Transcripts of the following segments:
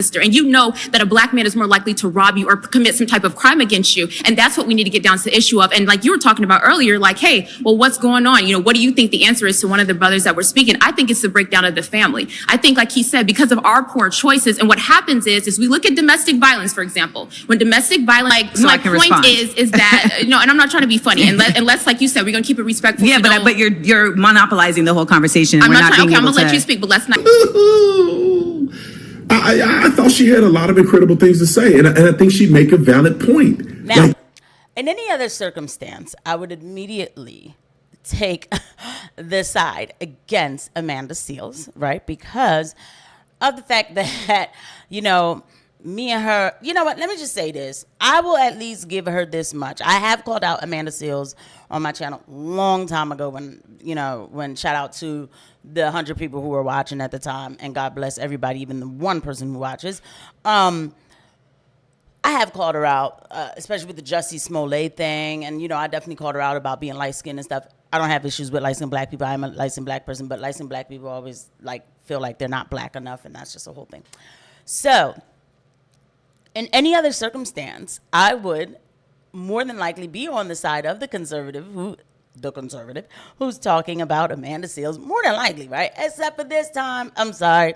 sister, and you know that a black man is more likely to rob you or commit some type of crime against you, and that's what we need to get down to the issue of. And like you were talking about earlier, like, hey, well, what's going on? You know, what do you think the answer is to one of the brothers that were speaking? I think it's the breakdown of the family. I think, like he said, because of our poor choices, and what happens is we look at domestic violence, for example. When domestic violence, like, so my point is that, you know, and I'm not trying to be funny, unless, like you said, we're gonna keep it respectful. Yeah, but you're monopolizing the whole conversation. I'm not trying. Okay, I'm gonna let you speak, but let's not. I thought she had a lot of incredible things to say, and I think she'd make a valid point. Now, in any other circumstance, I would immediately take the side against Amanda Seales, right? Because of the fact that, you know, me and her, you know what, let me just say this. I will at least give her this much. I have called out Amanda Seales on my channel a long time ago when shout out to the 100 people who were watching at the time, and God bless everybody, even the one person who watches. I have called her out, especially with the Jussie Smollett thing, and, you know, I definitely called her out about being light-skinned and stuff. I don't have issues with light-skinned black people. I'm a light-skinned black person, but light-skinned black people always, like, feel like they're not black enough, and that's just a whole thing. So, in any other circumstance, I would more than likely be on the side of the conservative who's talking about Amanda Seales, more than likely, right? Except for this time, I'm sorry,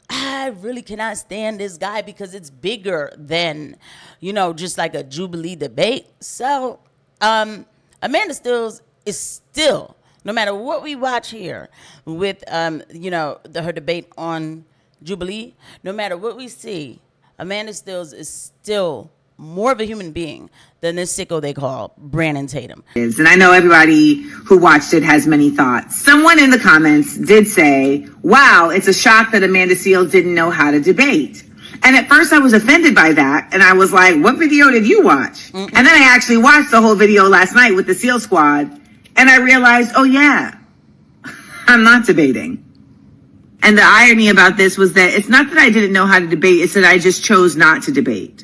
I really cannot stand this guy because it's bigger than, you know, just like a Jubilee debate. So, Amanda Seales is still, no matter what we watch here with, you know, her debate on Jubilee, no matter what we see, Amanda Seales is still more of a human being than this sicko they call Brandon Tatum. And I know everybody who watched it has many thoughts. Someone in the comments did say, wow, it's a shock that Amanda Seales didn't know how to debate. And at first I was offended by that. And I was like, what video did you watch? And then I actually watched the whole video last night with the Seales Squad. And I realized, oh yeah, I'm not debating. And the irony about this was that it's not that I didn't know how to debate, it's that I just chose not to debate.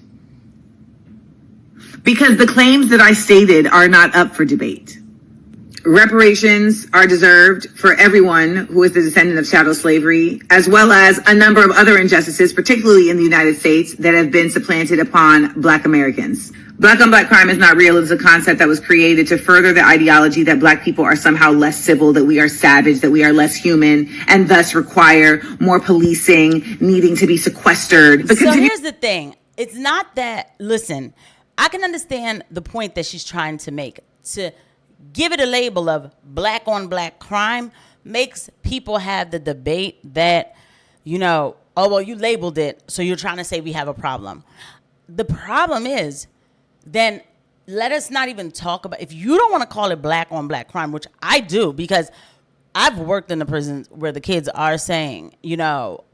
Because the claims that I stated are not up for debate. Reparations are deserved for everyone who is the descendant of chattel slavery, as well as a number of other injustices, particularly in the United States, that have been supplanted upon Black Americans. Black on black crime is not real. It is a concept that was created to further the ideology that black people are somehow less civil, that we are savage, that we are less human, and thus require more policing, needing to be sequestered. So here's the thing. It's not that, listen, I can understand the point that she's trying to make. To give it a label of black on black crime makes people have the debate that, you know, oh, well, you labeled it, so you're trying to say we have a problem. The problem is, then let us not even talk about, if you don't want to call it black on black crime, which I do, because I've worked in the prisons where the kids are saying, you know,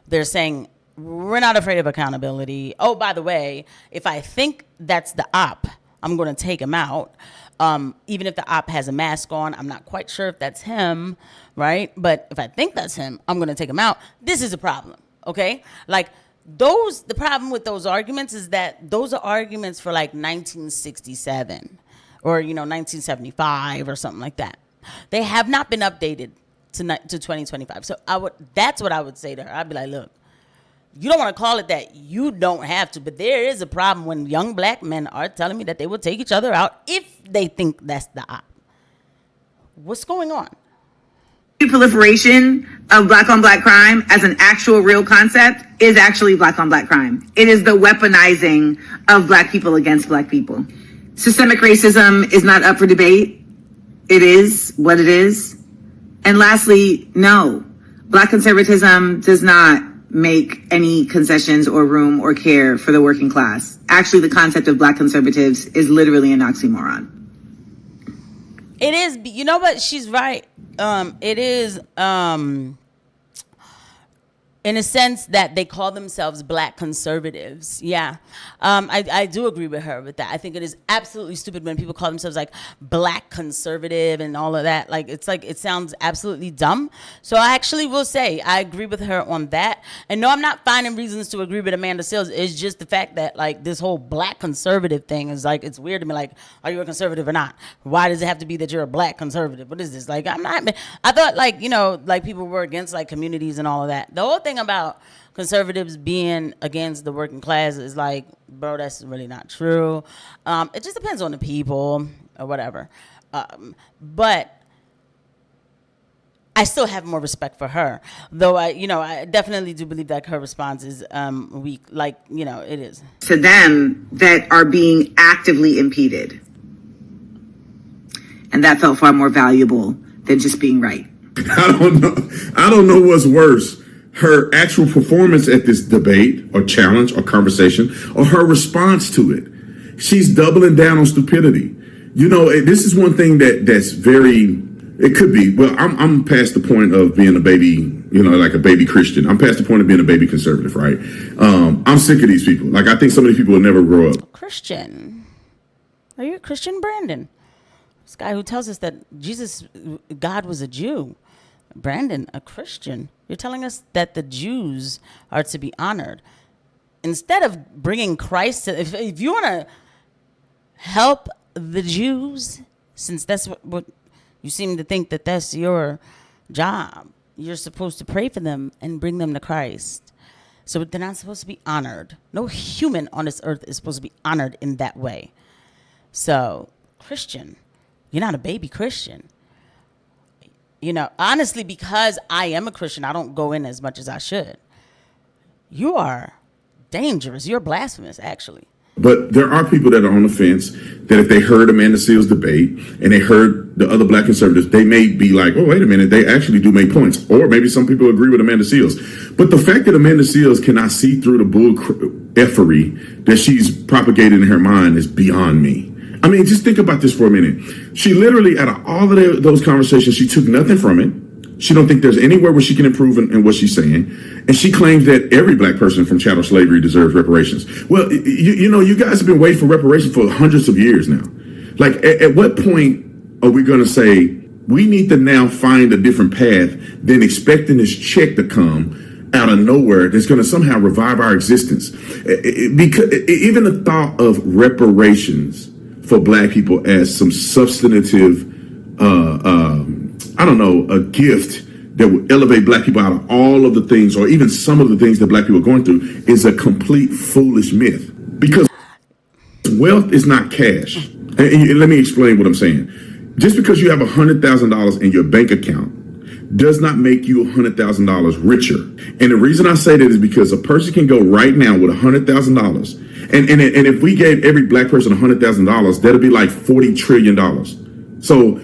they're saying, we're not afraid of accountability. Oh, by the way, if I think that's the op, I'm going to take him out. Even if the op has a mask on, I'm not quite sure if that's him, right? But if I think that's him, I'm going to take him out. This is a problem, okay? Like, the problem with those arguments is that those are arguments for like 1967 or, you know, 1975 or something like that. They have not been updated to 2025. So that's what I would say to her. I'd be like, look, you don't want to call it that. You don't have to. But there is a problem when young black men are telling me that they will take each other out if they think that's the op. What's going on? Proliferation of black on black crime as an actual real concept is actually black on black crime. It is the weaponizing of black people against black people. Systemic racism is not up for debate. It is what it is. And lastly, no, black conservatism does not make any concessions or room or care for the working class. Actually, the concept of black conservatives is literally an oxymoron. It is, you know what? She's right. It is, in a sense that they call themselves black conservatives. Yeah. I do agree with her with that. I think it is absolutely stupid when people call themselves like black conservative and all of that. Like, it's like, it sounds absolutely dumb. So I actually will say I agree with her on that. And no, I'm not finding reasons to agree with Amanda Seales. It's just the fact that like this whole black conservative thing is like, it's weird to me. Like, are you a conservative or not? Why does it have to be that you're a black conservative? What is this? Like, I'm not, I thought like, you know, like people were against like communities and all of that. The whole thing thing about conservatives being against the working class is like, bro, that's really not true. It just depends on the people or whatever. But I still have more respect for her, though I definitely do believe that her response is weak, like, it is. To them that are being actively impeded. And that felt far more valuable than just being right. I don't know what's worse. Her actual performance at this debate or challenge or conversation, or her response to it. She's doubling down on stupidity. This is one thing that's very, it could be, well, I'm past the point of being a baby, like a baby Christian. I'm past the point of being a baby conservative, right? I'm sick of these people. Like, I think some of these people will never grow up. Christian? Are you a Christian, Brandon? This guy who tells us that God was a Jew. Brandon, a Christian. You're telling us that the Jews are to be honored. Instead of bringing Christ to, if you want to help the Jews, since that's what you seem to think that that's your job, you're supposed to pray for them and bring them to Christ. So they're not supposed to be honored. No human on this earth is supposed to be honored in that way. So, Christian, you're not a baby Christian. Honestly, because I am a Christian, I don't go in as much as I should. You are dangerous. You're blasphemous, actually. But there are people that are on the fence that if they heard Amanda Seales debate and they heard the other black conservatives, they may be like, oh, wait a minute, they actually do make points. Or maybe some people agree with Amanda Seales. But the fact that Amanda Seales cannot see through the bull effery that she's propagating in her mind is beyond me. I mean, just think about this for a minute. She literally, out of all of those conversations, she took nothing from it. She don't think there's anywhere where she can improve in what she's saying. And she claims that every black person from chattel slavery deserves reparations. Well, you guys have been waiting for reparations for hundreds of years now. Like, at what point are we going to say, we need to now find a different path than expecting this check to come out of nowhere that's going to somehow revive our existence? Because even the thought of reparations for black people as some substantive, a gift that would elevate black people out of all of the things, or even some of the things that black people are going through, is a complete foolish myth. Because wealth is not cash. And let me explain what I'm saying. Just because you have $100,000 in your bank account does not make you $100,000 richer. And the reason I say that is because a person can go right now with $100,000. And if we gave every black person $100,000, that'd be like $40 trillion. So,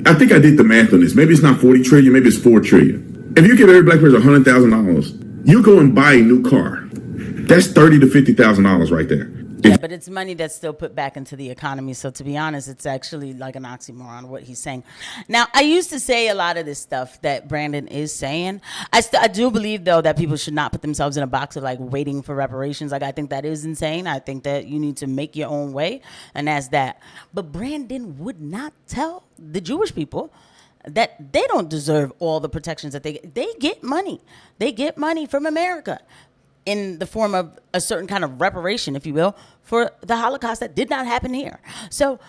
I think I did the math on this. Maybe it's not 40 trillion, maybe it's 4 trillion. If you give every black person $100,000, you go and buy a new car. That's $30,000 to $50,000 right there. Yeah, but it's money that's still put back into the economy. So to be honest, it's actually like an oxymoron what he's saying. Now, I used to say a lot of this stuff that Brandon is saying. I do believe, though, that people should not put themselves in a box of like waiting for reparations. Like, I think that is insane. I think that you need to make your own way, and that's that. But Brandon would not tell the Jewish people that they don't deserve all the protections that they get. They get money. They get money from America in the form of a certain kind of reparation, if you will, for the Holocaust that did not happen here. So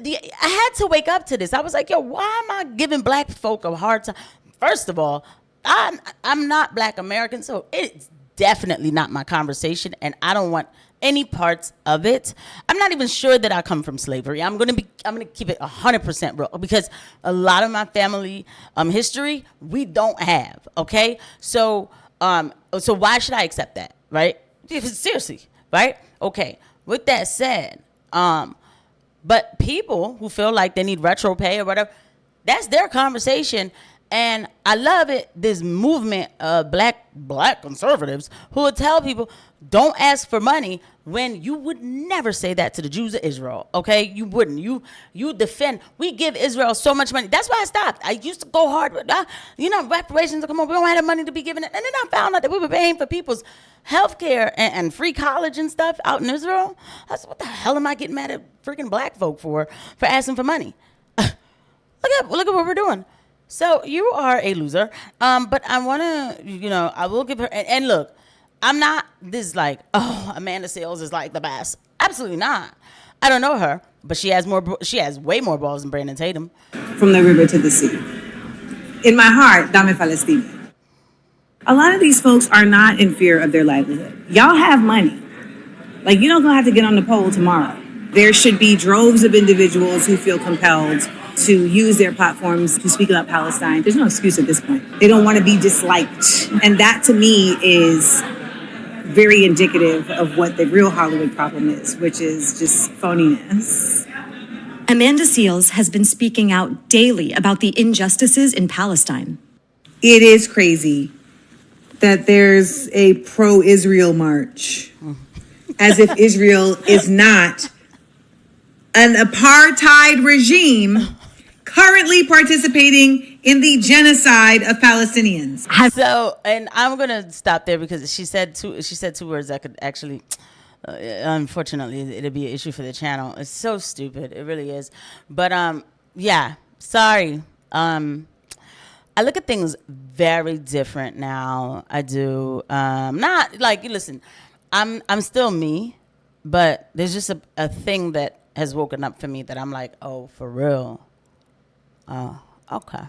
I had to wake up to this. I was like, yo, why am I giving black folk a hard time? First of all, I'm not black American, so it's definitely not my conversation, and I don't want any parts of it. I'm not even sure that I come from slavery. I'm gonna keep it 100% real, because a lot of my family history we don't have. Okay, so why should I accept that, right? Seriously, right? Okay. With that said, but people who feel like they need retro pay or whatever, that's their conversation. And I love it, this movement of black conservatives who will tell people, don't ask for money, when you would never say that to the Jews of Israel, okay? You wouldn't. You defend. We give Israel so much money. That's why I stopped. I used to go hard with, reparations, come on, we don't have the money to be giving it. And then I found out that we were paying for people's health care and free college and stuff out in Israel. I said, what the hell am I getting mad at freaking black folk for asking for money? Look at what we're doing. So you are a loser. But I want to, I will give her, and look, I'm not this like, oh, Amanda Seales is like the best. Absolutely not. I don't know her, but she has way more balls than Brandon Tatum. From the river to the sea. In my heart, Dame Palestina. A lot of these folks are not in fear of their livelihood. Y'all have money. Like, you don't have to get on the poll tomorrow. There should be droves of individuals who feel compelled to use their platforms to speak about Palestine. There's no excuse at this point. They don't want to be disliked. And that, to me, is very indicative of what the real Hollywood problem is, which is just phoniness. Amanda Seales has been speaking out daily about the injustices in Palestine. It is crazy that there's a pro-Israel march, as if Israel is not an apartheid regime currently participating in the genocide of Palestinians. So, and I'm gonna stop there because she said two words that could actually, unfortunately, it'll be an issue for the channel. It's so stupid, it really is. But yeah, sorry. I look at things very different now. I do. Not like, listen, I'm still me, but there's just a thing that has woken up for me that I'm like, oh, for real. Oh, okay.